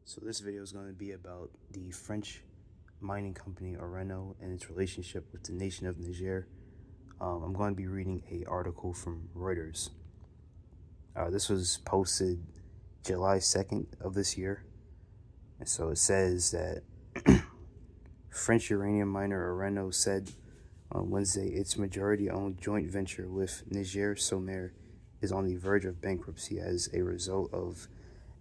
So this video is going to be about the French mining company Orano and its relationship with the nation of Niger. I'm going to be reading an article from Reuters. This was posted July 2nd of this year. And so it says that French uranium miner Orano said on Wednesday its majority-owned joint venture with Niger Somer is on the verge of bankruptcy as a result of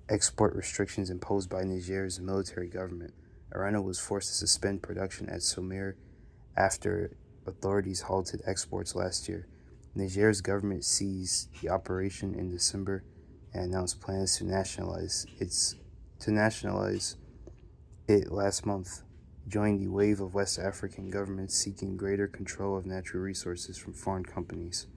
export restrictions imposed by Niger's military government. Orano was forced to suspend production at Somer after authorities halted exports last year. Niger's government seized the operation in December and announced plans to nationalize it last month, joining the wave of West African governments seeking greater control of natural resources from foreign companies.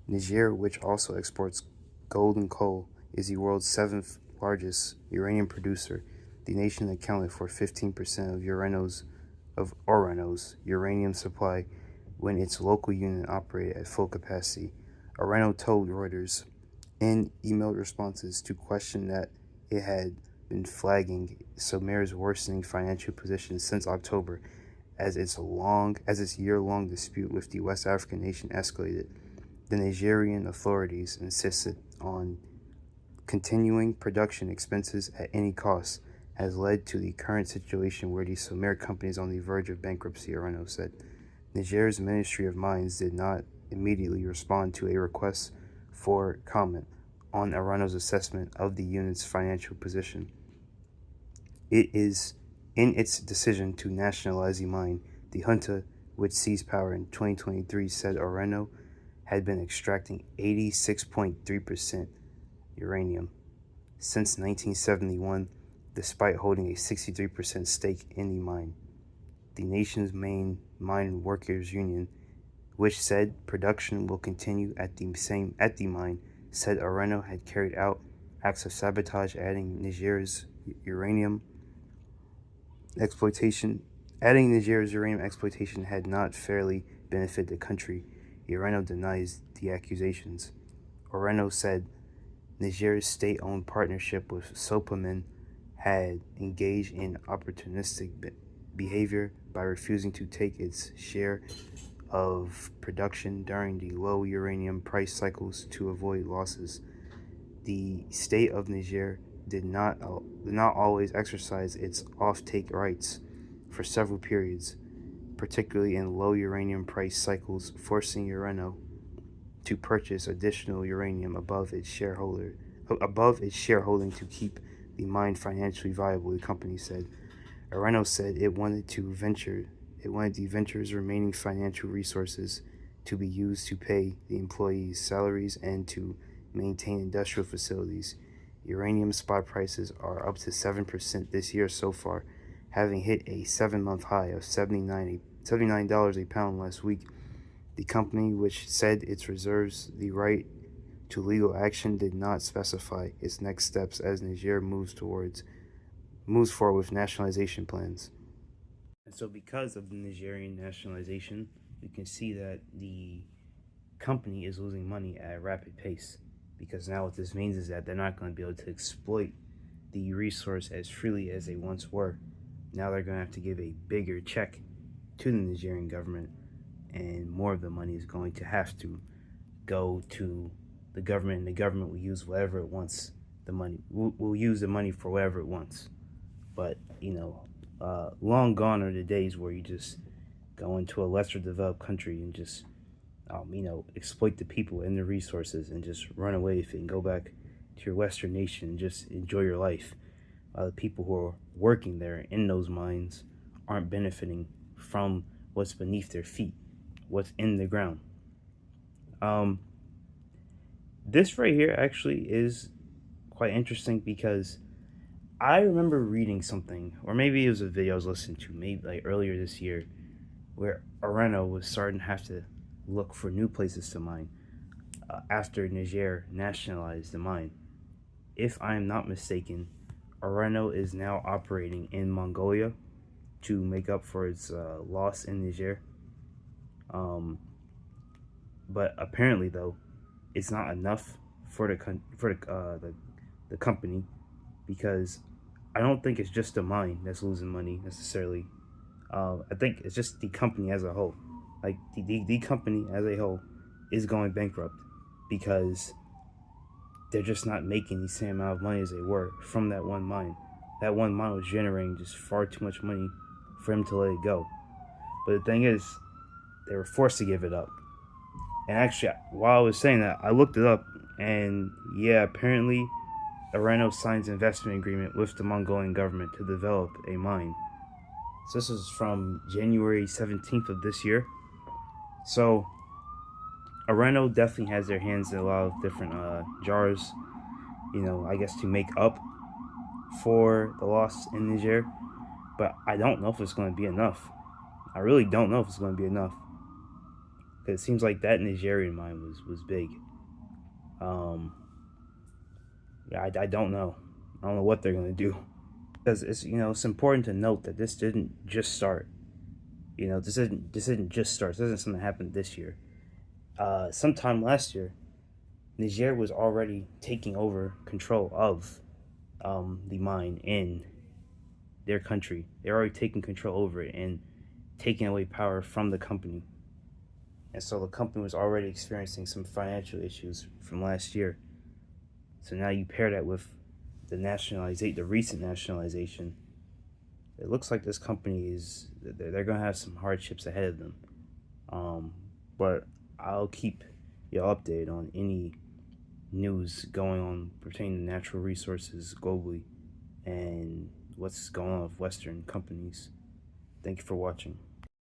Niger, which also exports gold and coal, is the world's seventh largest uranium producer. The nation accounted for 15% of Orano's uranium supply when its local unit operated at full capacity. Orano told Reuters in emailed responses to question that it had been flagging Somer's worsening financial position since October as its year-long dispute with the West African nation escalated. The Nigerian authorities insisted on continuing production expenses at any cost has led to the current situation where the Somer company is on the verge of bankruptcy, Orano said. Niger's Ministry of Mines did not immediately respond to a request for comment on Orano's assessment of the unit's financial position. It is in its decision to nationalize the mine. The junta, which seized power in 2023, said Orano had been extracting 86.3% uranium since 1971, despite holding a 63% stake in the mine. The nation's main mine workers union, which said production will continue at the mine, said Orano had carried out acts of sabotage, adding Niger's uranium exploitation had not fairly benefited the country. Orano denies the accusations. Orano said Niger's state-owned partnership with Sopamin had engaged in opportunistic behavior by refusing to take its share of production during the low uranium price cycles to avoid losses. The state of Niger did not always exercise its off-take rights for several periods, particularly in low uranium price cycles, forcing Orano to purchase additional uranium above its shareholding to keep the mine financially viable, the company said. Orano said it wanted the venture's remaining financial resources to be used to pay the employees' salaries and to maintain industrial facilities. Uranium spot prices are up to 7% this year so far, having hit a 7-month high of $79 a pound last week. The company, which said it reserves the right to legal action, did not specify its next steps as Niger moves forward with nationalization plans. And so because of the Nigerian nationalization, we can see that the company is losing money at a rapid pace, because now what this means is that they're not going to be able to exploit the resource as freely as they once were. Now they're going to have to give a bigger check to the Nigerian government, and more of the money is going to have to go to the government, and the government will use whatever it wants. The money will use the money for whatever it wants. But long gone are the days where you just go into a lesser developed country and just exploit the people and the resources and just run away with it and go back to your Western nation and just enjoy your life. The people who are working there in those mines aren't benefiting from what's beneath their feet, what's in the ground. This right here actually is quite interesting, because I remember reading something, or maybe it was a video I was listening to, maybe like earlier this year, where Orano was starting to have to look for new places to mine after Niger nationalized the mine. If I am not mistaken, Orano is now operating in Mongolia to make up for its loss in Niger. But apparently, though, it's not enough for the company, because I don't think it's just the mine that's losing money necessarily. I think it's just the company as a whole. Like the company as a whole is going bankrupt because they're just not making the same amount of money as they were from that one mine. That one mine was generating just far too much money for him to let it go. But the thing is, they were forced to give it up. And actually, while I was saying that, I looked it up, and yeah, apparently, Orano signs an investment agreement with the Mongolian government to develop a mine. So this is from January 17th of this year. So Orano definitely has their hands in a lot of different jars, I guess to make up for the loss in Niger. But I don't know if it's going to be enough. I really don't know if it's going to be enough. Because it seems like that Nigerian mine was big. Um, yeah, I don't know. I don't know what they're going to do. Because it's important to note that this didn't just start. This didn't just start. This isn't something that happened this year. Sometime last year, Niger was already taking over control of the mine in their country. They're already taking control over it and taking away power from the company. And so the company was already experiencing some financial issues from last year. So now you pair that with the recent nationalization. It looks like this company they're going to have some hardships ahead of them. Um, but I'll keep you updated on any news going on pertaining to natural resources globally and what's going on with Western companies. Thank you for watching.